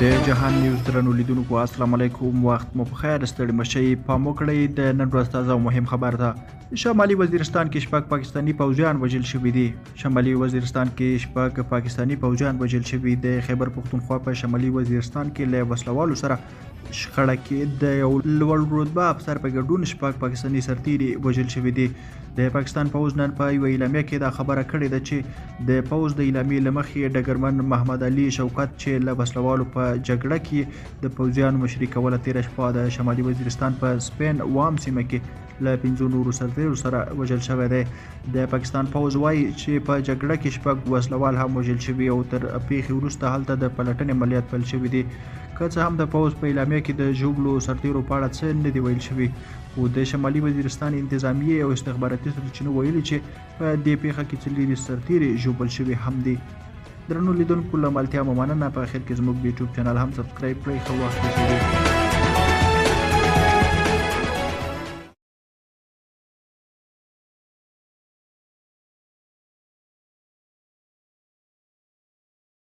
د جهان نیوز درنو لیدونکو السلام علیکم، وخت مو په خیر. ستړي مشئ. پام وکړئ د نن ورځ تازه او مهم خبر ده. شمالي وزیرستان کې شپږ پاکستاني پوځیان وژل شوي دي. شمالي وزیرستان کې شپږ پاکستاني پوځیان وژل شوي. د خیبر پختونخوا په شمالي وزیرستان کې له وسلوالو سره شخړه کې د یو لوړ رتبه افسر په ګډون شپږ پاکستاني سرتیري وژل شوي دي. د پاکستان پوځ نن په یوه اعلامیه کې دا خبره کړې ده چې د پوځ د اعلامیې له مخې ډګرمن محمد علي شوکت چې له وسلوالو په جګړه کې د پوځیانو مشري کوله تېره شپه د شمالي وزیرستان په سپین وام سیمه کې له 5 نورو سرتیرو سره وژل شوی دی. د پاکستان پوځ وایي چې په جګړه کې شپږ وسلوال هم وژل شوي او تر پیښې وروسته هلته د پلټنې عملیات پیل شوي دي. که څه هم د پوځ په اعلامیه کې د ژوبلو سرتیرو په اړه څه نه دي ویل شوي، خو د شمالي وزیرستان انتظامیې او استخباراتي سرچینو ویلي چې په دې پیښه کې څلوري سرتیري ژوبل شوي هم دي. درنو لیدونکو له ملتیا مو مننه. په اخر کې زموږ د یوټیوب چینل هم سبسکرایب کړئ. ښه وخت ولرئ.